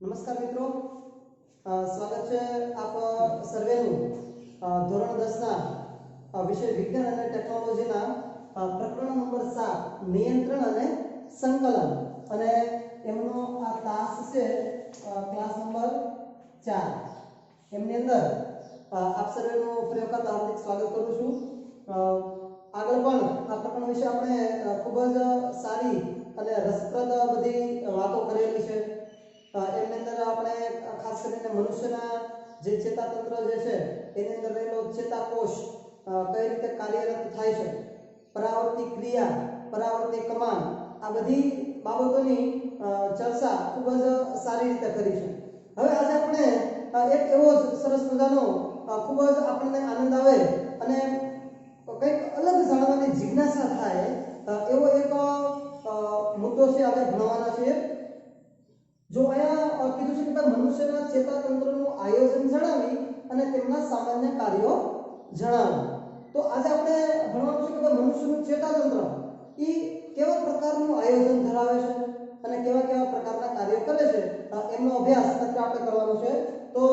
नमस्कार मित्रों, स्वागत है आप सर्वेनु ધોરણ 10 ના વિષય વિજ્ઞાન અને ટેકનોલોજીના પ્રકરણ નંબર 7 નિયંત્રણ અને સંકલન અને એમનો આ ક્લાસ છે ક્લાસ નંબર 4 એમની અંદર આપ સર્વેનું ફરી વખત હાર્દિક સ્વાગત કરું છું। આગળ પણ આ પ્રકરણ વિશે આપણે ખૂબ જ સારી અને રસપ્રદ બધી વાતો કરેલી છે। એમની અંદર આપણે ખાસ કરીને મનુષ્યના જે ચેતાતંત્ર જે છે એની અંદર રહેલો ચેતાકોષ કઈ રીતે કાર્યરત થાય છે, પરાવર્તી ક્રિયા, પરાવર્તી કમાન, આ બધી બાબતોની ચર્ચા ખૂબ જ સારી રીતે કરી છે। હવે આજે આપણે એક એવો જ સરસ મજાનો ખૂબ જ આપણને આનંદ આવે અને કંઈક અલગ જાણવાની જિજ્ઞાસા થાય એવો એક મુદ્દો છે આપણે ભણવાના છીએ। जो आया कीधुं छे के मनुष्यना चेतातंत्रનું આયોજન જણાવી અને તેમના સામાન્ય કાર્યો જણાવો। તો આજે આપણે ભણવાનું છે કે મનુષ્યનું ચેતાતંત્ર ઈ કેવા પ્રકારનું આયોજન ધરાવે છે અને કેવા કેવા પ્રકારના કાર્યો કરે છે એમનો અભ્યાસ અત્યારે આપણે કરવાનો છે। તો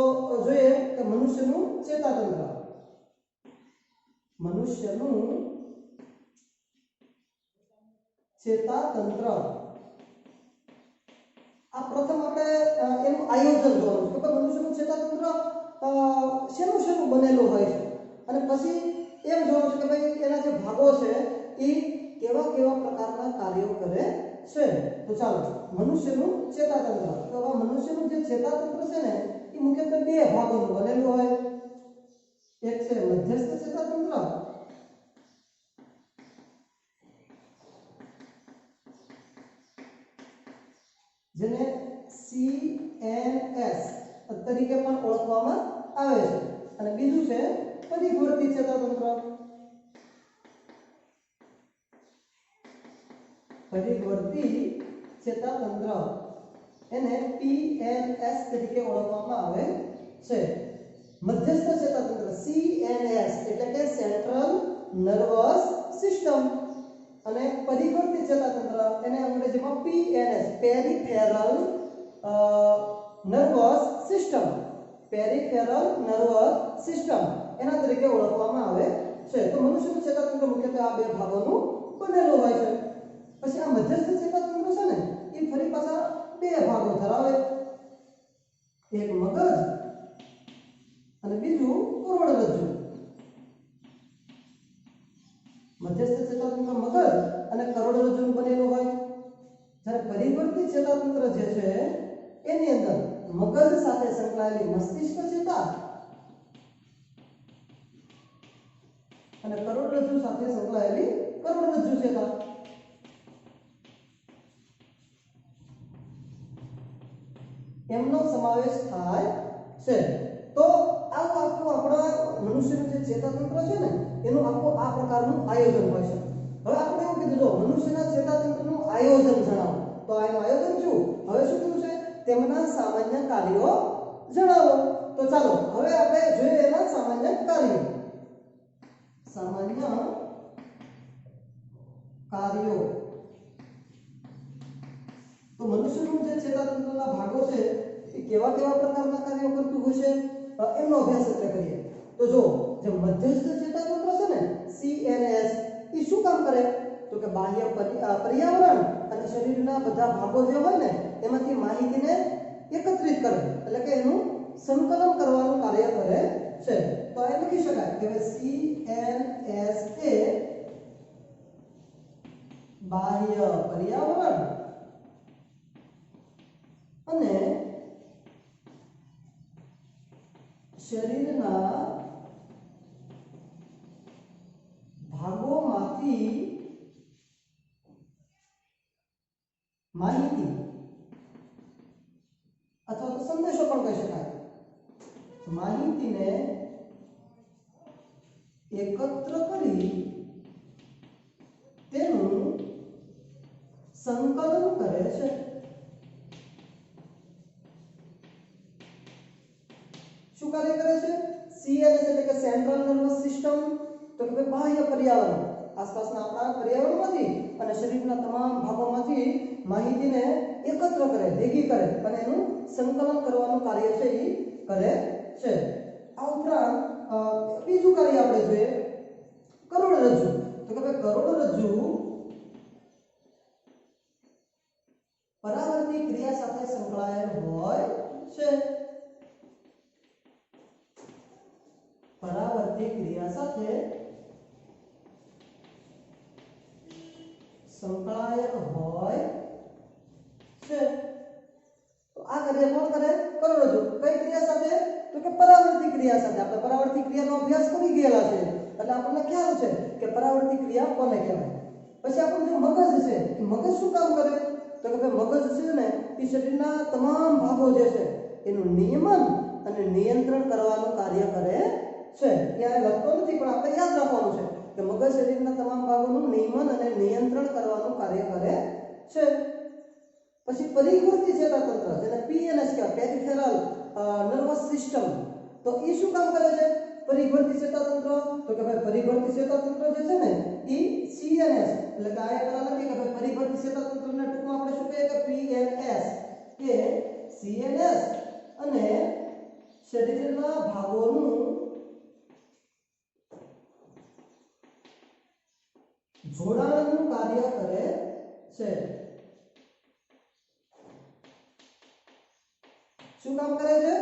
જોઈએ કે મનુષ્યનું ચેતાતંત્ર આ પ્રથમ આપણે એનું આયોજન જોવાનું છે કે મનુષ્યનું ચેતાતંત્ર શેનું શેનું બનેલું હોય છે અને પછી એમ જોવાનું છે કે ભાઈ એના જે ભાગો છે એ કેવા કેવા પ્રકારના કાર્યો કરે છે। તો ચાલો મનુષ્યનું ચેતાતંત્ર, તો આ મનુષ્યનું જે ચેતાતંત્ર છે ને એ મુખ્યત્વે બે ભાગોનું બનેલું હોય। એક છે મધ્યસ્થ ચેતાતંત્ર જેને CNS તરીકે પણ ઓળખવામાં આવે છે અને બીજું છે પરિવર્તી ચેતાતંત્ર। પરિવર્તી ચેતાતંત્ર એને PNS તરીકે ઓળખવામાં આવે છે। મધ્યસ્થ ચેતાતંત્ર CNS એટલે કે સેન્ટ્રલ નર્વસ સિસ્ટમ અને પરિવર્તી ચેતાતંત્ર એને અંગ્રેજીમાં PNS peripheral nervous system, peripheral nervous system એના તરીકે ઓળખવામાં આવે છે। તો મનુષ્યનું ચેતાતંત્ર મુખ્યત્વે આ બે ભાગોનું બનેલું હોય છે। પછી આ મધ્યસ્થ ચેતાતંત્ર છે ને એ ફરી પાછા બે ભાગો ધરાવે, એક મગજ અને બીજું કરોડરજ્જુ। મધ્યસ્થ ચેતાતંત્ર મગજ અને કરોડરજ્જુનું બનેલું હોય, જ્યારે પરિવર્તી ચેતાતંત્ર જે છે એની અંદર મગજ સાથે સંકળાયેલી મસ્તિષ્ક ચેતા અને કરોડરજ્જુ સાથે સંકળાયેલી કરોડરજ્જુ ચેતા એમનો સમાવેશ થાય છે। તો આવું આખું આપણા મનુષ્યનું જે ચેતાતંત્ર છે ને એનું આખું આ પ્રકારનું આયોજન હોય છે। હવે આપણે એવું કીધું જો મનુષ્યના ચેતાતંત્રનું આયોજન જણાવો, તો આનું આયોજન શું? હવે શું કીધું છે? તેમના સામાન્ય કાર્યો જણાવો। તો ચાલો હવે આપણે જોઈએ એના સામાન્ય કાર્યો। સામાન્ય કાર્યો તો મનુષ્યનું જે ચેતાતંત્રના ભાગો છે એ કેવા કેવા પ્રકારના કાર્યો કરતું હોય છે એનો અભ્યાસ આપણે કરીએ। તો જો જે મધ્યસ્થ ચેતાતંત્ર છે ને CNS એ શું કામ કરે? તો કે બાહ્ય પર્યાવરણ અને શરીરના બધા ભાગો જે હોય ને એમાંથી માહિતીને એકત્રિત કરે, એટલે કે એનું સંકલન કરવાનું કાર્ય કરે છે। તો આ લખી શકાય કે CNS એ બાહ્ય પર્યાવરણ અને શરીરના ભાગોમાંથી માહિતી અથવા તો સંદેશો પણ કહી શકાય, માહિતીને એકત્ર કરી તેનું સંકલન કરે છે। શું કાર્ય કરે છે? CNS એટલે કે સેન્ટ્રલ નર્વસ સિસ્ટમ, તો કે બાહ્ય પર્યાવરણ આસપાસના આપણા પર્યાવરણમાંથી અને શરીરના તમામ ભાગોમાંથી માહિતીને એકત્ર કરે, ભેગી કરે અને એનું સંકલન કરવાનું કાર્ય છે એ કરે છે। આ ઉપરાંત બીજું કાર્ય આપણે જોઈએ કરોડરજ્જુ। તો કે ભાઈ કરોડરજ્જુ પરાવર્તી ક્રિયા સાથે સંકળાયેલ હોય છે। પરાવર્તી ક્રિયા સાથે સંકળાયેલ હોય છે। તો આ કાર્ય કોણ કરે? કરોડરજ્જુ। કઈ ક્રિયા સાથે? તો કે પરાવર્તી ક્રિયા સાથે। આપણે પરાવર્તી ક્રિયાનો અભ્યાસ કરી ગયેલા છે એટલે આપણને ખ્યાલ છે કે પરાવર્તી ક્રિયા કોને કહેવાય। પછી આપણું જે મગજ છે એ મગજ શું કામ કરે? તો કે ભાઈ મગજ છે ને એ શરીરના તમામ ભાગો જે છે એનું નિયમન અને નિયંત્રણ કરવાનું કાર્ય કરે છે। ત્યાં લખતો નથી પણ આપણે યાદ રાખવાનું છે કે મગજ શરીરના તમામ ભાગોનું નિયમન અને નિયંત્રણ કરવાનું કાર્ય કરે છે। પછી પરિવર્તી ચેતાતંત્ર જેને પીએનએસ કહેવાય, પેરિફેરલ નર્વસ સિસ્ટમ, તો એ શું કામ કરે છે? પરિવર્તી ચેતાતંત્ર। તો કે ભાઈ પરિવર્તી ચેતાતંત્ર જે છે ને એ સીએનએસ એટલે કે આ એકલા નથી કે ભાઈ પરિવર્તી ચેતાતંત્રને ટૂંકમાં આપણે શું કહીએ કે પીએનએસ કે સીએનએસ અને શરીરના ભાગોનું જોડાણનું કાર્ય કરે છે। શું કામ કરે છે?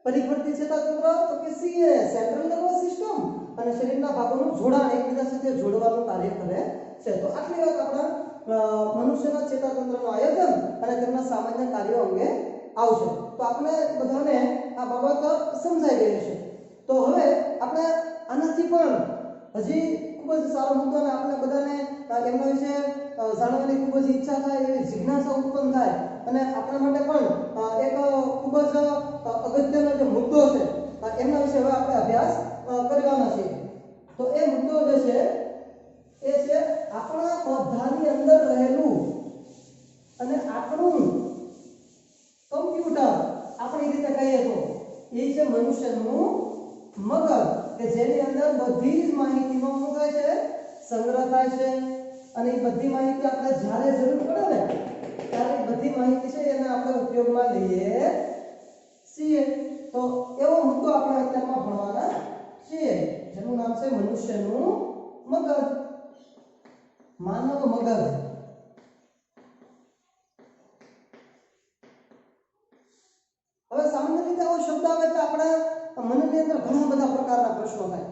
પરિવર્તી ચેતાતંત્ર તો કે સીએનએસ સેન્ટ્રલ નર્વસ સિસ્ટમ અને શરીરના ભાગોનું જોડાણ એકબીજા સાથે જોડવાનું કાર્ય કરે છે। તો આટલી વાત આપણા મનુષ્યના ચેતાતંત્રનું આયોજન અને તેમના સામાન્ય કાર્યો અંગે આવશે। તો આપણે બધાને આ બાબત સમજાઈ ગઈ છે। તો હવે આપણે આનાથી પણ હજી ખૂબ જ સારો મુદ્દો અને આપણે બધાને એમના વિશે જાણવાની ખૂબ જ ઈચ્છા થાય, એવી જિજ્ઞાસા ઉત્પન્ન થાય અને આપણા માટે પણ એક ખૂબ જ અગત્યનો જે મુદ્દો છે એમના વિશે હવે આપણે અભ્યાસ કરવાના છીએ। તો એ મુદ્દો જે છે એ છે આપણા બધાની અંદર રહેલું અને આપણું કમ્પ્યુટર, આપણી રીતે કહીએ તો એ છે મનુષ્યનું મગજ કે જેની અંદર બધી જ માહિતીનો શું થાય છે? સંગ્રહ થાય છે અને એ બધી માહિતી આપણે જ્યારે જરૂર પડે ને ત્યારે બધી માહિતી છે એને આપણે ઉપયોગમાં લઈએ છીએ। તો એવો મુદ્દો આપણે અત્યારમાં ભણવાના છીએ જેનું નામ છે મનુષ્યનું મગજ, માનવ મગજ। હવે સામાન્ય રીતે આવો શબ્દ આવે તો આપણા મનની અંદર ઘણા બધા પ્રકારના પ્રશ્નો થાય।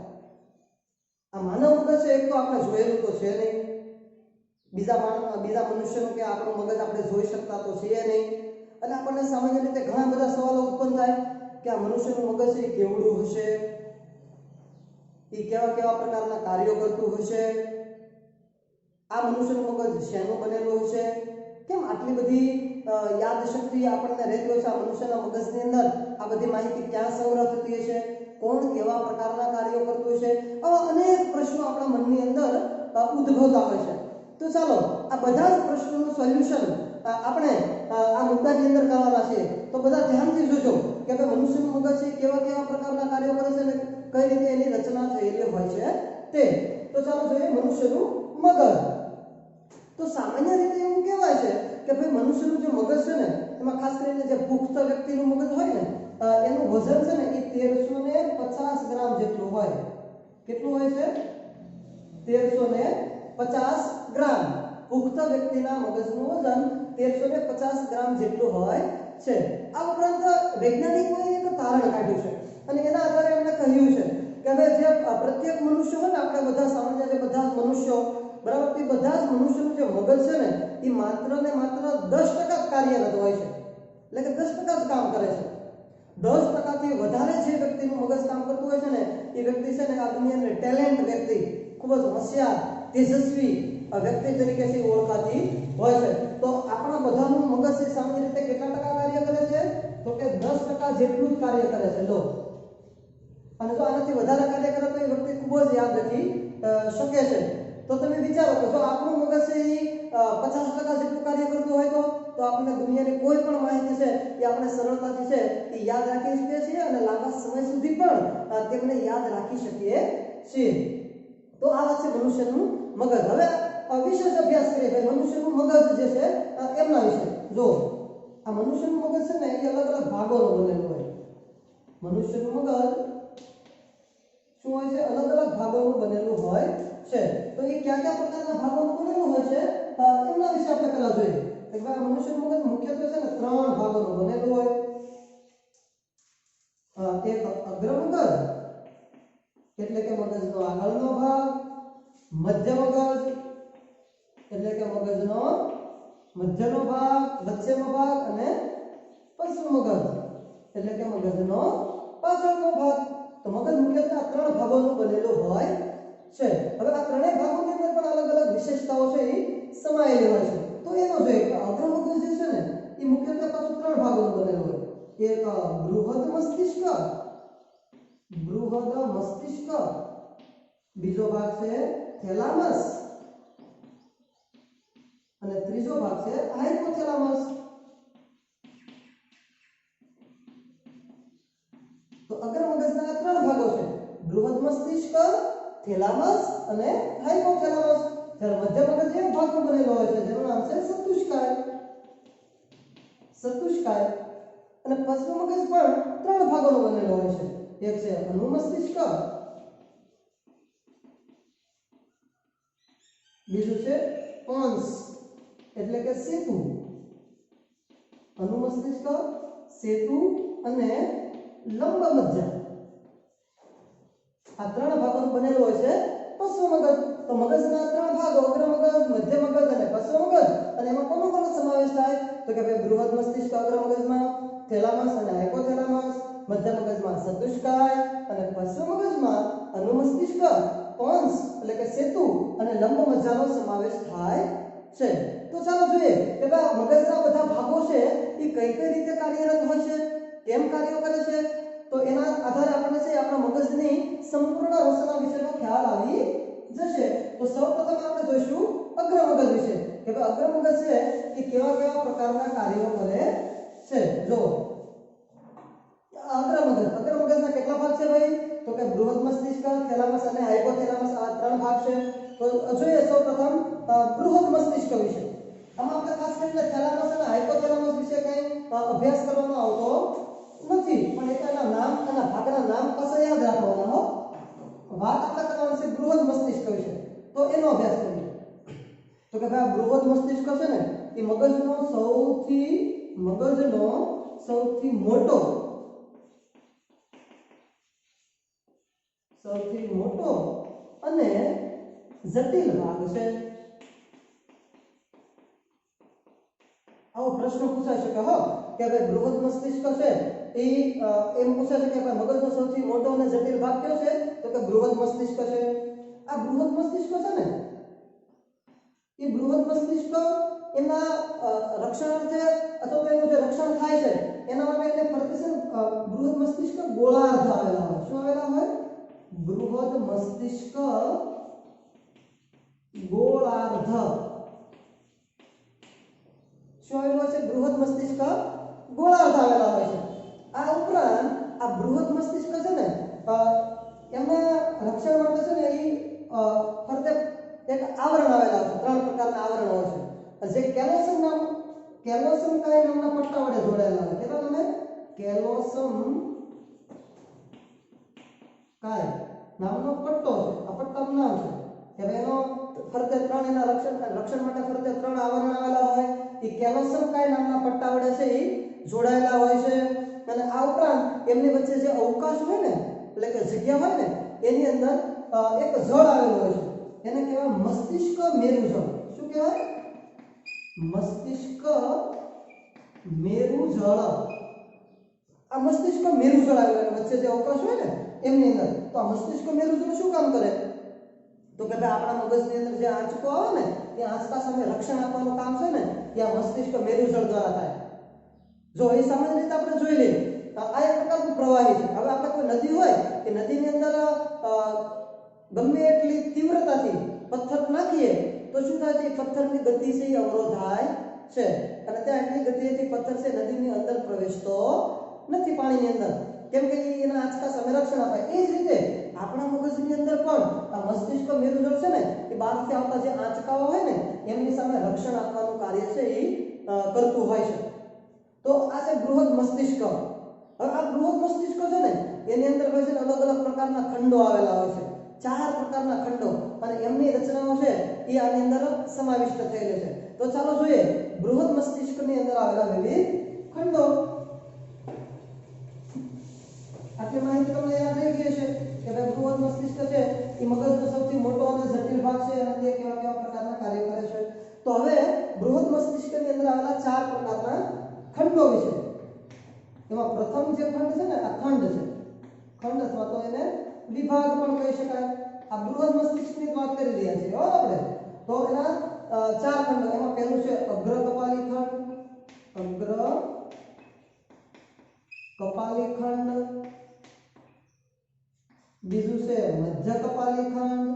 આ માનવ મગજ છે એક તો આપણે જોયેલું તો છે નહીં, બીજા મનુષ્યનું કે આપણું મગજ આપણે જોઈ શકતા તો છીએ નહીં, અને આપણને સામાન્ય રીતે ઘણા બધા સવાલો ઉત્પન્ન થાય કે આ મનુષ્યનું મગજ છે એ કેવડું હશે, એ કેવા કેવા પ્રકારના કાર્યો કરતું હશે, આ મનુષ્યનું મગજ શેનું બનેલું હશે, કેમ આટલી બધી યાદ શક્તિ આપણને રહેતી હોય છે આ મનુષ્યના મગજની અંદર, આ બધી માહિતી ક્યાં સંગ્રહ થતી હશે, કોણ કેવા પ્રકારના કાર્યો કરતું હશે, આવા અનેક પ્રશ્નો આપણા મનની અંદર ઉદ્ભવતા હોય છે। તો ચાલો આ બધા જ પ્રશ્નોનું સોલ્યુશન આપણે આ મુદ્દાની અંદર કરવાના છે। તો બધા ધ્યાનથી જોજો કે ભાઈ મનુષ્યનું મગજ છે કેવા કેવા પ્રકારના કાર્યો કરે છે અને કઈ રીતે એની રચના થયેલી હોય છે તે। તો ચાલો જોઈએ મનુષ્યનું મગજ। તો સામાન્ય રીતે એવું કહેવાય છે કે ભાઈ મનુષ્યનું જે મગજ છે ને એમાં ખાસ કરીને જે પુખ્ત વ્યક્તિનું મગજ હોય ને એનું વજન છે ને એ 1350 ગ્રામ જેટલું હોય। કેટલું હોય છે? 1350 ગ્રામ। પુખ્ત વ્યક્તિના મગજનું વજન 1350 ગ્રામ જેટલું હોય છે। આ ઉપરાંત વૈજ્ઞાનિકોએ એક તારણ કાઢ્યું છે અને એના આધારે એમણે કહ્યું છે કે હવે જે પ્રત્યેક મનુષ્ય હોય ને આપણે બધા સામાન્ય જે બધા મનુષ્યો બરાબર તે બધા જ મનુષ્યનું જે મગજ છે ને એ માત્ર ને માત્ર 10% કાર્યરત હોય છે, એટલે કે 10% જ કામ કરે છે। 10% થી વધારે જે વ્યક્તિનું મગજ કામ કરતું હોય છે ને એ વ્યક્તિ છે ને આ દુનિયાની ટેલેન્ટ વ્યક્તિ, ખૂબ જ હોશિયાર, તેજસ્વી વ્યક્તિ તરીકે છે ઓળખાતી હોય છે। તો આપણા બધાનું મગજ છે સામાન્ય રીતે કેટલા ટકા કાર્ય કરે છે? તો કે 10% જેટલું જ કાર્ય કરે છે લો। અને જો આનાથી વધારે કાર્ય કરે તો એ વ્યક્તિ ખૂબ જ યાદ રાખી શકે છે। તો તમે વિચારો કે જો આપણું મગજ છે એ 50% જેટલું કાર્ય કરતું હોય તો આપણને દુનિયાની કોઈ પણ માહિતી છે એ આપણે સરળતાથી છે એ યાદ રાખી શકીએ છીએ અને લાંબા સમય સુધી પણ તેમને યાદ રાખી શકીએ છીએ। તો આ વાત છે મનુષ્યનું મગજ। હવે વિશેષ અભ્યાસ કરીએ ભાઈ મનુષ્યનું મગજ જે છે એમના વિશે જો આ મનુષ્યનું મગજ છે ને એ અલગ અલગ ભાગોનું બનેલું હોય. મનુષ્યનું મગજ શું હોય છે? અલગ અલગ ભાગોનું બનેલું હોય છે. તો એ કયા કયા પ્રકારના ભાગોનું બનેલું હોય છે એમના વિશે આપણે પહેલા જોઈએ. કે ભાઈ મનુષ્યનું મગજ મુખ્યત્વે છે ને 3 ભાગોનું બનેલું હોય. એક અગ્ર મગજ એટલે કે મગજનો આગળનો ભાગ, મધ્ય મગજ એટલે કે મગજનો મધ્યનો ભાગ, વચ્ચેનો ભાગ અને પશ્ચ મગજ એટલે કે મગજનો પાછળનો ભાગ. તો મગજ મુખ્યત્વે આ 3 ભાગોનું બનેલું હોય છે. હવે આ ત્રણેય ભાગોની અંદર પણ અલગ અલગ વિશેષતાઓ છે એ સમાયેલી હોય છે. તો એનો જોઈએ કે અગ્ર મગજ જે છે ને એ મુખ્યત્વે પાછું 3 ભાગોનું બનેલું હોય. એક બૃહદ મસ્તિષ્ક, બીજો ભાગ છે થેલામસ અને ત્રીજો ભાગ છે હાઇપોથેલામસ. તો અગ્ર મગજના 3 ભાગો છે: બૃહદ મસ્તિષ્ક, થેલામસ અને હાઇપોથેલામસ. જ્યારે મધ્ય મગજ એક ભાગનો બનેલો હોય છે જેનું નામ છે સતુષ્કાય. અને પશ્ચ મગજ પણ 3 ભાગોનો બનેલો હોય છે. એક છે અનુમસ્તિષ્ક, બીજું છે પોન્સ એટલે કે સેતુ. અનુમસ્તિષ્ક, સેતુ અને લંબ મજ્જા. આ 3 ભાગોનું બનેલું હોય છે પશ્ચ મગજ. તો મગજના 3 ભાગો અગ્ર મગજ, મધ્ય મગજ અને પશ્ચ મગજ. અને એમાં કોનો કોનો સમાવેશ થાય? તો કે ભાઈ બૃહદ મસ્તિષ્ક અગ્ર મગજમાં, થેલામસ અને હાઇપોથેલામસ, મધ્ય મગજમાં સતુષ્કાય અને પશ્ચ મગજમાં અનુમસ્તિષ્ક, પોન્સ એટલે કે સેતુ અને લંબ મજ્જાનો સમાવેશ થાય છે. તો ચાલો જોઈએ કે ભાઈ મગજના બધા ભાગો છે એ કઈ કઈ રીતે કાર્યરત હોય છે, કેમ કાર્ય કરે છે. તો એના આધારે આપણને છે આપણા મગજની સંપૂર્ણ રચના વિશેનો ખ્યાલ આવી જશે. તો સૌપ્રથમ આપણે જોઈશું અગ્ર મગજ વિશે કે ભાઈ અગ્ર મગજ છે એ કેવા કેવા પ્રકારના કાર્યો કરે છે. જો અગ્ર મગજના કેટલા ભાગ છે ભાઈ? તો કે બૃહદ મસ્તિષ્ક, થેલામસ અને હાઇપોથેલામસ આ 3 ભાગ છે. તો જોઈએ સૌપ્રથમ બૃહદ મસ્તિષ્ક વિશે. આમાં આપણે ખાસ કરીને થેલામસ અને હાઇપોથેલામસ વિશે કંઈ અભ્યાસ કરવામાં આવતો નથી, પણ એના નામ અને ભાગના નામ પાસે યાદ રાખવાના હો. વાત આપણે કરવાની છે બૃહદ મસ્તિષ્ક વિશે. તો એનો અભ્યાસ કરીએ. તો કે ભાઈ બૃહદ મસ્તિષ્ક છે ને એ મગજનો સૌથી મોટો અને જટિલ ભાગ છે. આવો પ્રશ્ન પૂછાઈ શકે હો કે ભાઈ બૃહદ મસ્તિષ્ક છે એ એમ પૂછાય છે કે ભાઈ મગજનો સૌથી મોટો અને જટિલ ભાગ કયો છે? તો કે બૃહદ મસ્તિષ્ક છે. આ બૃહદ મસ્તિષ્ક છે ને એ બૃહદ મસ્તિષ્ક એના રક્ષણાર્થે અથવા તો એનું જે રક્ષણ થાય છે એના માટે એને ફરતે છે બૃહદ મસ્તિષ્ક ગોળાર્ધ આવેલા હોય. શું આવેલા હોય? બૃહદ મસ્તિષ્ક ગોળાર્ધ. શું આવેલું છે? બૃહદ મસ્તિષ્ક ગોળાર્ધ આવેલા હોય છે. આ ઉપરાંત આ બૃહદ મસ્તિષ્ક છે ને એમના રક્ષણ માટે છે ને એ ફરતે એક આવરણ આવેલા છે. 3 પ્રકારના આવરણ હોય છે જે કેલોસમ કાય નામના પટ્ટા વડે જોડાયેલા હોય. કેવા નામે? કેલોસમ કાય નામનો પટ્ટો છે. આ પટ્ટાનું નામ છે કે એનો ફરતે 3 એના રક્ષણ માટે ફરતે 3 આવરણ આવેલા હોય. એ કેલોસમ કાય નામના પટ્ટા વડે છે એ જોડાયેલા હોય છે. અને આ ઉપરાંત એમની વચ્ચે જે અવકાશ હોય ને એટલે કે જગ્યા હોય ને એની અંદર એક જળ આવેલું હોય છે. એને કહેવાય મસ્તિષ્ક મેરુજળ. શું કહેવાય? મસ્તિષ્ક મેરુજળ. આ મસ્તિષ્ક મેરુજળ આવેલું વચ્ચે જે અવકાશ હોય ને એમની અંદર. તો આ મસ્તિષ્ક મેરુજળ શું કામ કરે? તો કે ભાઈ આપણા મગજની અંદર જે આંચકો આવે ને એ આંચકા સામે રક્ષણ આપવાનું કામ છે ને એ આ મસ્તિષ્ક મેરુજળ દ્વારા થાય. જો એ સામાન્ય રીતે આપણે જોઈ લઈએ તો આ એક પ્રકારનું પ્રવાહી છે. હવે આપણે કોઈ નદી હોય કે નદીની અંદર ગમે એટલી તીવ્રતાથી પથ્થર નાખીએ તો શું થાય છે? પથ્થરની ગતિ છે એ અવરોધાય છે અને ત્યાં એટલી ગતિએથી પથ્થર છે નદીની અંદર પ્રવેશતો નથી પાણીની અંદર, કેમ કે એના આંચકા સામે રક્ષણ આપે. એ જ રીતે આપણા મગજની અંદર પણ આ મસ્તિષ્ક મેરુજળ છે ને એ બહારથી આવતા જે આંચકાઓ હોય ને એમની સામે રક્ષણ આપવાનું કાર્ય છે એ કરતું હોય છે. તો આ છે બૃહદ મસ્તિષ્ક. હવે આ બૃહદ મસ્તિષ્ક છે ને એની અંદર હોય છે અલગ અલગ પ્રકારના ખંડો આવેલા હોય છે, 4 પ્રકારના ખંડો, અને એમની રચનાઓ છે એ આની અંદર સમાવિષ્ટ થયેલી છે. તો ચાલો જોઈએ બૃહદ મસ્તિષ્કની અંદર આવેલા વિવિધ ખંડો. આટલી માહિતી તમને યાદ રહી ગઈ છે કે ભાઈ બૃહદ મસ્તિષ્ક છે એ મગજનો સૌથી મોટો અને જટિલ ભાગ છે અને તે કેવા કેવા પ્રકારના કાર્ય કરે છે. તો હવે બૃહદ મસ્તિષ્કની અંદર આવેલા 4 પ્રકારના ખંડો વિશે. એમાં પ્રથમ જે ખંડ છે ને આ ખંડ છે, ખંડ અથવા તો એને વિભાગ પણ કહી શકાય. આ બૃહદ મસ્તિષ્કની વાત કરી રહ્યા છીએ હો આપણે. તો એના 4 ખંડો. એમાં પહેલું છે અગ્ર કપાલી ખંડ, અગ્ર કપાલી ખંડ. બીજું છે મધ્ય કપાલી ખંડ,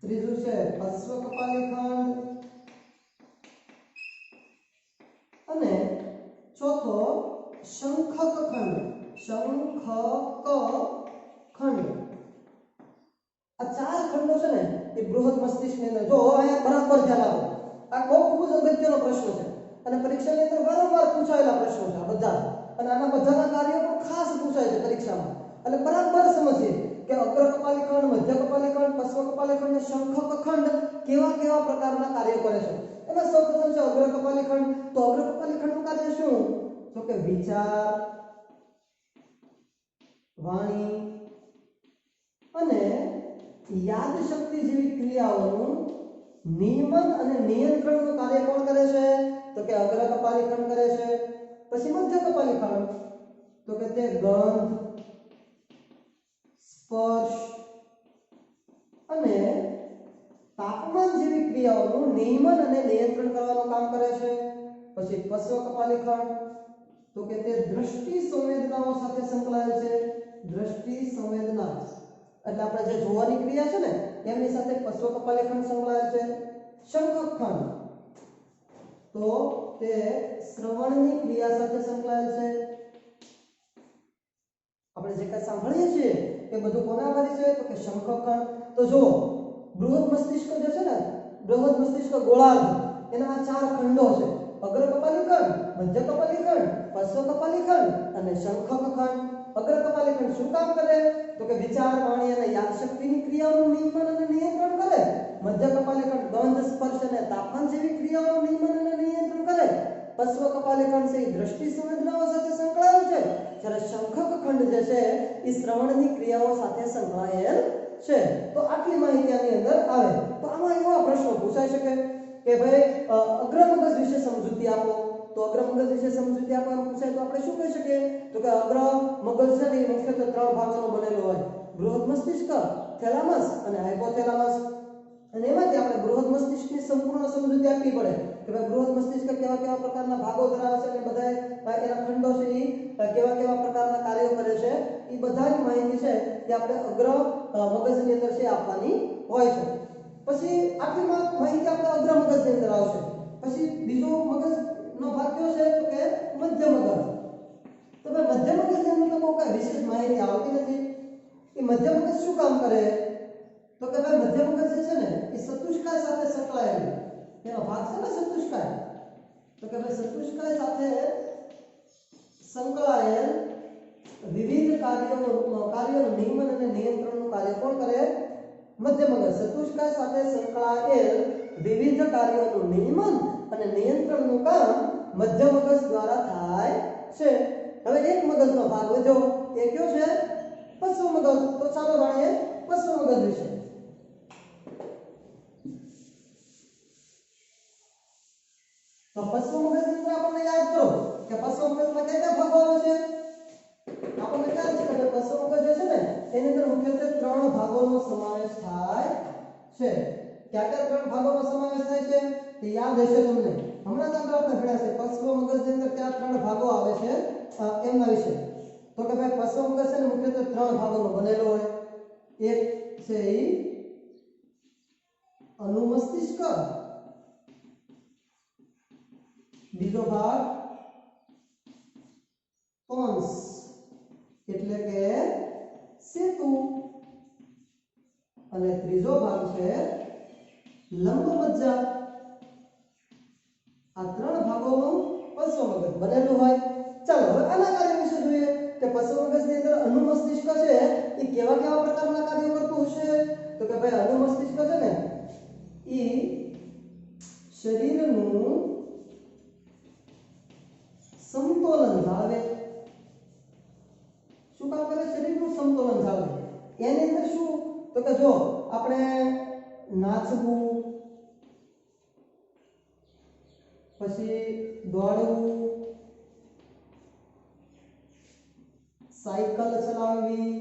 ત્રીજું છે પશ્વ કપાલી ખંડ અને ચોથો શંખક ખંડ. શંખક ખંડ. આ 4 ખંડો છે ને એ બૃહદ મસ્તિષ્કની અંદર. જો અહીંયા બરાબર ધ્યાન આપો, આ ખૂબ જ અગત્યનો પ્રશ્ન છે અને પરીક્ષાની અંદર વારંવાર પૂછાયેલા પ્રશ્નો છે આ બધા, અને આના બધાના કાર્યો પણ ખાસ પૂછાય છે પરીક્ષામાં. એટલે બરાબર સમજીએ કે અગ્ર કપાલી ખંડ, મધ્ય કપાલી ખંડ, પશ્વ કપાલી ખંડ અને શંખક ખંડ કેવા કેવા પ્રકારના કાર્યો કરે છે. એમાં સૌપ્રથમ છે અગ્ર કપાલી ખંડ. તો અગ્ર કપાલી ખંડનું કાર્ય શું? તો કે વિચાર, વાણી અને યાદ શક્તિ જેવી ક્રિયાઓનું નિયમન અને નિયંત્રણનું કાર્ય કોણ કરે છે? તો કે અગ્ર કપાલી ખંડ કરે છે. પછી મધ્ય કપાલી ખંડ, તો કે તે ગંધ, સ્પર્શ અને તાપમાન જેવી ક્રિયાઓનું નિયમન અને નિયંત્રણ કરવાનું કામ કરે છે. પછી પશ્વ કપાલી ખંડ, તો કે તે દ્રષ્ટિ સંવેદનાઓ સાથે સંકળાયેલ છે. દ્રષ્ટિ સંવેદના એટલે આપણે જે જોવાની ક્રિયા છે ને એમની સાથે પશ્વ કપાલી ખંડ સંકળાયેલ છે. શંખક ખંડ, તો તે શ્રવણની ક્રિયા સાથે સંકળાયેલ છે. આપણે જે કંઈ સાંભળીએ છીએ એ બધું કોના આધારિત છે? તો કે શંખક ખંડ. તો જો બૃહદ મસ્તિષ્ક જે છે ને, બૃહદ મસ્તિષ્ક ગોળાર્ધ, એના આ 4 ખંડો છે. અગ્ર કપાલી ખંડ, મધ્ય કપાલી ખંડ, પશ્વ કપાલી ખંડ અને શંખક ખંડ. અગ્ર કપાલી ખંડ શું કામ કરે? તો કે વિચાર, વાણી અને યાદ શક્તિની ક્રિયાઓનું નિયમન અને નિયંત્રણ કરે. મધ્ય કપાલી ખંડ ગંધ, સ્પર્શ અને તાપમાન જેવી ક્રિયાઓનું નિયમન અને નિયંત્રણ કરે. પશ્વ કપાલી ખંડ છે એ દ્રષ્ટિ સંવેદનાઓ સાથે સંકળાયેલ છે. જ્યારે શંખક ખંડ જે છે એ શ્રવણની ક્રિયાઓ સાથે સંકળાયેલ છે. તો આટલી માહિતી આની અંદર આવે. તો આમાં એવા પ્રશ્નો પૂછાઈ શકે કે ભાઈ અગ્ર મગજ વિશે સમજૂતી આપો. તો અગ્ર મગજ વિશે સમજૂતી આપો એમ પૂછાય તો આપણે શું કહી શકીએ? તો કે અગ્ર મગજ છે ને એ મુખ્યત્વે 3 ભાગોનો બનેલો હોય. બૃહદ મસ્તિષ્ક, થેલામસ અને હાઇપોથેલામસ. અને એમાંથી આપણે બૃહદ મસ્તિષ્કની સંપૂર્ણ સમજૂતી આપવી પડે કે ભાઈ બૃહદ મસ્તિષ્ક કેવા કેવા પ્રકારના ભાગો ધરાવે છે અને બધા એના ખંડો છે એ કેવા કેવા પ્રકારના કાર્યો કરે છે. એ બધાની માહિતી છે એ આપણે અગ્ર મગજની અંદર છે આપવાની હોય છે. પછી આટલી માહિતી આપણે અગ્ર મગજની અંદર આવશે. પછી બીજો મગજનો ભાગ કયો છે? તો કે મધ્ય મગજ. તો ભાઈ મધ્ય મગજની અંદર તો કોઈ વિશેષ માહિતી આવતી નથી. એ મધ્ય મગજ શું કામ કરે? તો કે ભાઈ મધ્ય મગજ જે છે ને એ ચતુષ્કાય સાથે સંકળાયેલું એનો ભાગ છે ને ચતુષ્કાય. તો કે ભાઈ ચતુષ્કાય સાથે સંકળાયેલ વિવિધ કાર્યોનું નિયમન અને નિયંત્રણનું કાર્ય કોણ કરે? મધ્ય મગજ. ચતુષ્કાય સાથે સંકળાયેલ વિવિધ કાર્યોનું નિયમન અને નિયંત્રણનું કામ મધ્ય મગજ દ્વારા થાય છે. હવે એક મગજનો ભાગ વધ્યો, એ કયો છે? પશ્વ મગજ. તો ચાલો જાણીએ પશ્વ મગજ વિશે. તો પશ્વ મગજની અંદર આપણને યાદ કરો કે પશ્વ મગજમાં કયા ભાગો આવે છે? આપણને ખ્યાલ છે કે પશ્વ મગજ જે છે ને એની અંદર મુખ્યત્વે 3 ભાગોનો સમાવેશ થાય છે. કયા 3 ભાગોનો સમાવેશ થાય છે તે યાદ હશે તમને. હમણાં જ આપણે ભણ્યા છે પશ્વ મગજની અંદર કયા 3 ભાગો આવે છે એમના વિશે. તો કે ભાઈ પશ્વ મગજ છે ને મુખ્યત્વે 3 ભાગોનો બનેલો હોય. એક છે ઈ અનુમસ્તિષ્ક, બીજો ભાગ પોન્સ એટલે કે સેતુ અને ત્રીજો ભાગ છે લંબ મજ્જા, આ ત્રણ ભાગોનું પશ્વ મગજ બનેલું હોય. ચાલો હવે આના કાર્ય વિશે જોઈએ કે પશ્વ મગજની અંદર અનુમસ્તિષ્ક છે એ કેવા કેવા પ્રકારના કાર્યો કરતું હશે. તો કે ભાઈ અનુમસ્તિષ્ક છે ને એ શરીરનું સમતોલન જાળવે. શું કામ કરે? શરીરનું સમતોલન જાળવે. એની અંદર શું? તો કે જો આપણે નાચવું, પછી દોડવું, સાયકલ ચલાવવી,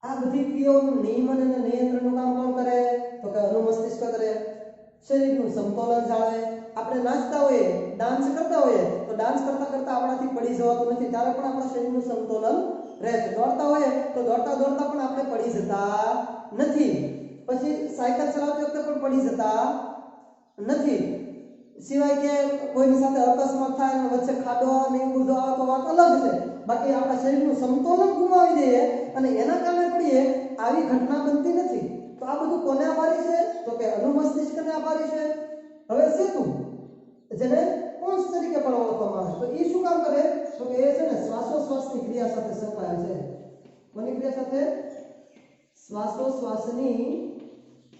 આ બધી ક્રિયાઓનું નિયમન અને નિયંત્રણનું કામ કોણ કરે? તો કે અનુમસ્તિષ્ક કરે. શરીરનું સમતોલન જાળવે. આપણે નાચતા હોઈએ, ડાન્સ કરતા હોઈએ તો ડાન્સ કરતા કરતા આપણાથી પડી જવાતું નથી, ત્યારે પણ આપણા શરીરનું સમતોલન રહે છે. દોડતા હોઈએ તો દોડતા દોડતા પણ આપણે પડી જતા નથી. પછી સાયકલ ચલાવતી વખતે પણ પડી જતા નથી. સિવાય કે કોઈની સાથે અકસ્માત થાય અને વચ્ચે ખાડો અને એવું બધું આવે તો વાત અલગ છે. બાકી આપણા શરીરનું સમતોલન ગુમાવી દઈએ અને એના કારણે પડીએ, આવી ઘટના બનતી નથી. તો આ બધું કોને આભારી છે? તો કે અનુમસ્તિષ્કને આભારી છે. હવે સેતુ, જેને કોન્સ તરીકે પણ ઓળખવામાં આવે, તો એ શું કામ કરે? તો કે એ છે ને શ્વાસોશ્વાસની ક્રિયા સાથે સંકળાયેલ છે. કોની ક્રિયા સાથે? શ્વાસોશ્વાસની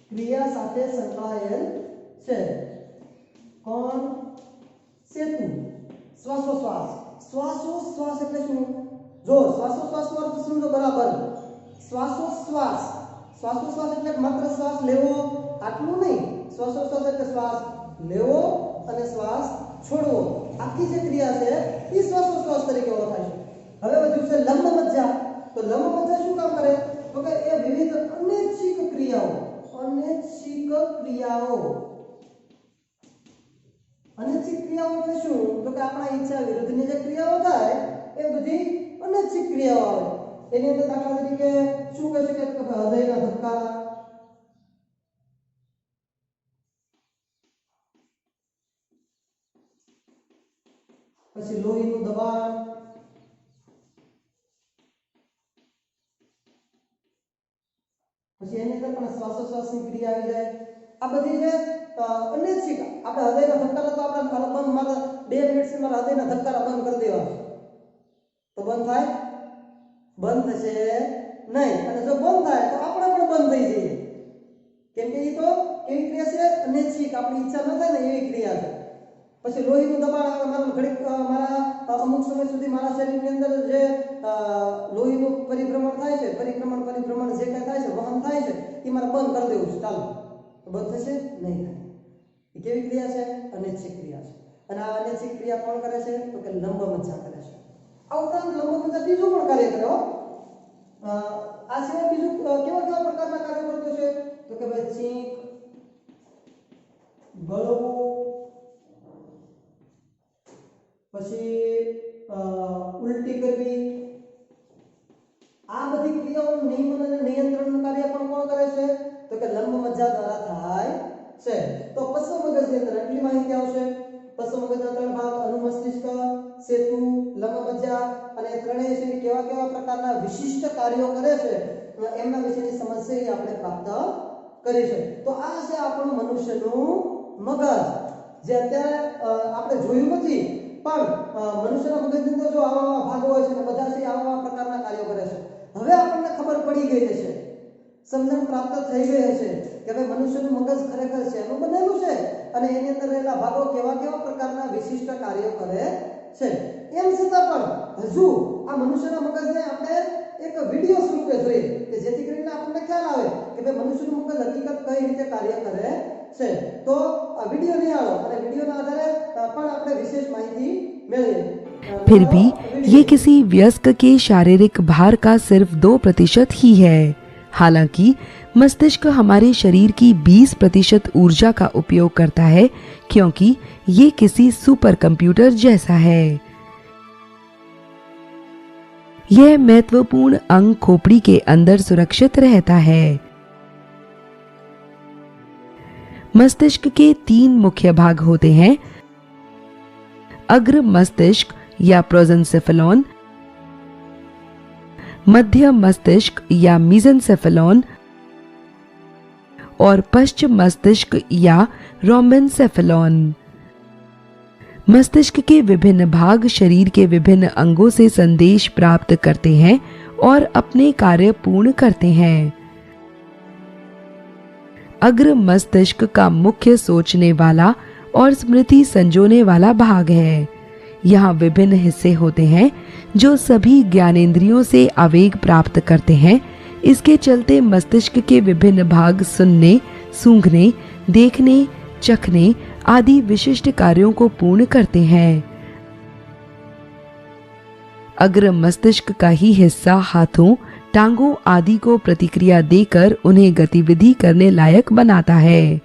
ક્રિયા સાથે સંકળાયેલ છે. કોણ? સેતુ. શ્વાસોશ્વાસ. શ્વાસોશ્વાસ એટલે શું? જો શ્વાસોશ્વાસનો અર્થ સમજો બરાબર. શ્વાસોશ્વાસ, શ્વાસોશ્વાસ એટલે માત્ર શ્વાસ લેવો આટલું નહીં. શ્વાસોશ્વાસ એટલે શ્વાસ લેવો અને શ્વાસ છોડવો, આખી જે ક્રિયા છે એ શ્વાસોશ્વાસ તરીકે ઓળખાય છે. હવે વધ્યું છે લંબ મજ્જા. તો લંબ મજ્જા શું કામ કરે? તો કે એ વિવિધ અનૈચ્છિક ક્રિયાઓ, અનૈચ્છિક ક્રિયાઓ, અનૈચ્છિક ક્રિયાઓ એટલે શું? તો કે આપણા ઈચ્છા વિરુદ્ધની જે ક્રિયાઓ થાય એ બધી અનૈચ્છિક ક્રિયાઓ આવે. એની અંદર દાખલા તરીકે શું કહી શકાય? તો કે હૃદયના ધબકારા, પછી લોહીનું દબાણ, પછી એની અંદર પણ શ્વાસોશ્વાસની ક્રિયા આવી જાય. આ બધી જે અનૈચ્છિક, આપણે હૃદયના ધબકારા તો આપણે બંધ, માત્ર 2 મિનિટ સુધી હૃદયના ધબકારા બંધ કરી દેવા તો બંધ થાય? બંધ થશે નહીં. અને જો બંધ થાય તો આપણે પણ બંધ થઈ જઈએ, કેમ કે એ તો કેવી ક્રિયા છે? અનૈચ્છિક, આપણી ઈચ્છા ન થાય ને એવી ક્રિયા છે. પછી લોહીનું દબાણ, મારું ઘડીક મારા અમુક સમય સુધી મારા શરીરની અંદર જે લોહીનું પરિભ્રમણ થાય છે, પરિભ્રમણ જે કંઈ થાય છે, વહન થાય છે, એ મારે બંધ કરી દેવું છે. ચાલો, તો બંધ થશે નહીં થાય. એ કેવી ક્રિયા છે? અનૈચ્છિક ક્રિયા છે. અને આ અનૈચ્છિક ક્રિયા કોણ કરે છે? તો કે લંબ મજ્જા કરે છે. આ ઉપરાંત લંબ મજ્જા બીજું પણ કાર્ય કરે. આ સિવાય બીજું કેવા પ્રકારના કાર્યો કરતો છે? તો કે ભાઈ છીંક, ગળવું, પછી ઉલટી કરવી, આ બધી ક્રિયાઓનું નિયમન અને નિયંત્રણનું કાર્ય પણ કોણ કરે છે? તો કે લંબ મજ્જા દ્વારા થાય છે. તો પશ્વ મગજની અંદર આટલી માહિતી આવશે. પશ્વ મગજના 3 ભાગ: અનુમસ્તિષ્ક, સેતુ, લંબ મજ્જા, અને ત્રણેય છે કેવા પ્રકારના વિશિષ્ટ કાર્યો કરે છે એમના વિશેની સમજ આપણે પ્રાપ્ત કરી છે. તો આ છે આપણું મનુષ્યનું મગજ, જે અત્યારે આપણે જોયું નથી, પણ મનુષ્યના મગજની અંદર જો આવા ભાગો હોય છે ને બધા છે આવા પ્રકારના કાર્યો કરે છે. હવે આપણને ખબર પડી ગઈ છે, સમજણ પ્રાપ્ત થઈ ગઈ હશે કે ભાઈ મનુષ્યનું મગજ ખરેખર શેનું બનેલું છે અને એની અંદર રહેલા ભાગો કેવા પ્રકારના વિશિષ્ટ કાર્યો કરે છે. એમ છતાં પણ હજુ આ મનુષ્યના મગજને આપણે એક વિડિયો સ્વરૂપે જોઈએ કે જેથી કરીને આપણને ખ્યાલ આવે કે ભાઈ મનુષ્યનું મગજ હકીકત કઈ રીતે કાર્ય કરે છે. તો આ વિડિયો નિહાળો અને વિડિયોના આધારે પણ આપણે વિશેષ માહિતી મેળવીએ. फिर भी ये किसी वयस्क के शारीरिक भार का सिर्फ 2% ही है। हालांकि मस्तिष्क हमारे शरीर की 20% ऊर्जा का उपयोग करता है, क्योंकि ये किसी सुपर कंप्यूटर जैसा है। यह महत्वपूर्ण अंग खोपड़ी के अंदर सुरक्षित रहता है। मस्तिष्क के 3 मुख्य भाग होते हैं: अग्र मस्तिष्क या प्रोजेंसेफेलॉन, मध्य मस्तिष्क या मीजेंसेफेलॉन और पश्चिम मस्तिष्क या रोम्बेनसेफेलॉन। मस्तिष्क के विभिन्न भाग शरीर के विभिन्न अंगों से संदेश प्राप्त करते हैं और अपने कार्य पूर्ण करते हैं। अग्र मस्तिष्क का मुख्य सोचने वाला और स्मृति संजोने वाला भाग है। यहाँ विभिन्न हिस्से होते हैं जो सभी ज्ञानेंद्रियों से आवेग प्राप्त करते हैं। इसके चलते मस्तिष्क के विभिन्न भाग सुनने, सूंघने, देखने, चखने आदि विशिष्ट कार्यों को पूर्ण करते हैं। अग्र मस्तिष्क का ही हिस्सा हाथों, टांगों आदि को प्रतिक्रिया देकर उन्हें गतिविधि करने लायक बनाता है।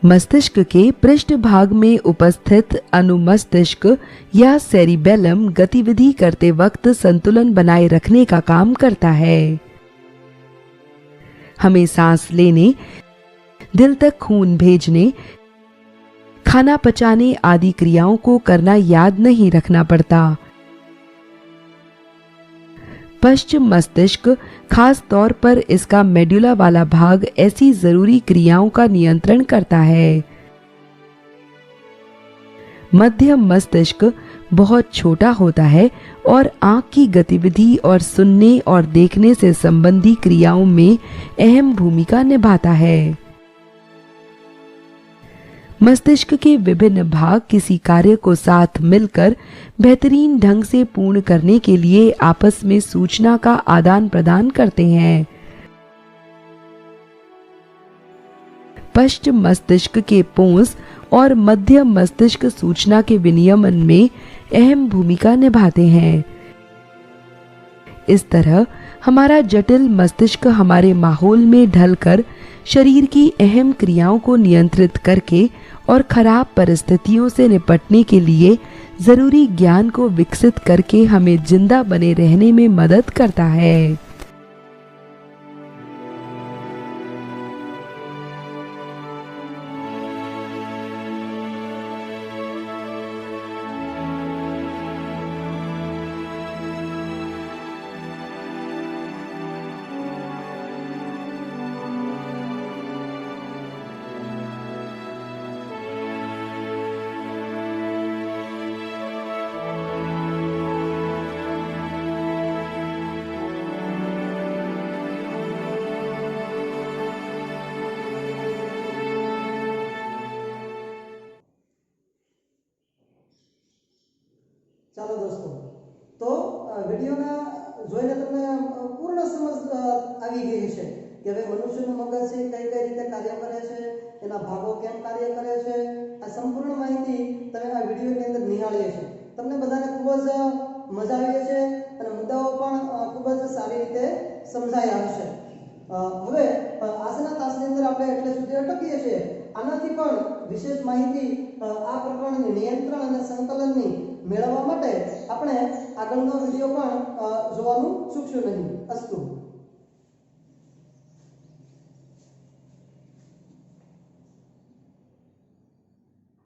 मस्तिष्क के पृष्ठ भाग में उपस्थित अनुमस्तिष्क या सेरिबेलम गतिविधि करते वक्त संतुलन बनाए रखने का काम करता है। हमें सांस लेने, दिल तक खून भेजने, खाना पचाने आदि क्रियाओं को करना याद नहीं रखना पड़ता। पश्चिम मस्तिष्क, खास तौर पर इसका मेडुला वाला भाग, ऐसी जरूरी क्रियाओं का नियंत्रण करता है। मध्य मस्तिष्क बहुत छोटा होता है और आंख की गतिविधि और सुनने और देखने से संबंधी क्रियाओं में अहम भूमिका निभाता है। मस्तिष्क के विभिन्न भाग किसी कार्य को साथ मिलकर बेहतरीन ढंग से पूर्ण करने के लिए आपस में सूचना का आदान प्रदान करते हैं। पश्चिम मस्तिष्क के पोंस और मध्य मस्तिष्क सूचना के विनियमन में अहम भूमिका निभाते हैं। इस तरह हमारा जटिल मस्तिष्क हमारे माहौल में ढलकर शरीर की अहम क्रियाओं को नियंत्रित करके और खराब परिस्थितियों से निपटने के लिए जरूरी ज्ञान को विकसित करके हमें जिंदा बने रहने में मदद करता है। ચાલો દોસ્તો, તો વિડીયોના જોઈને તમને પૂર્ણ સમજ આવી ગઈ છે કે હવે મનુષ્યનું મગજ છે કઈ કઈ રીતે કાર્ય કરે છે, એના ભાગો કેમ કાર્ય કરે છે, આ સંપૂર્ણ માહિતી તમે આ વિડીયોની અંદર નિહાળી છે। તમને બધાને ખૂબ જ મજા આવી છે અને મુદ્દાઓ પણ ખૂબ જ સારી રીતે સમજાયા હશે। હવે આજના તાસની અંદર આપણે એટલે સુધી અટકીએ છીએ। આનાથી પણ વિશેષ માહિતી આ પ્રકરણની નિયંત્રણ અને સંકલનની મેળવવા માટે આપણે આગળનો વિડીયો પણ જોવાનું ચૂકશો નહીં। અસ્તુ।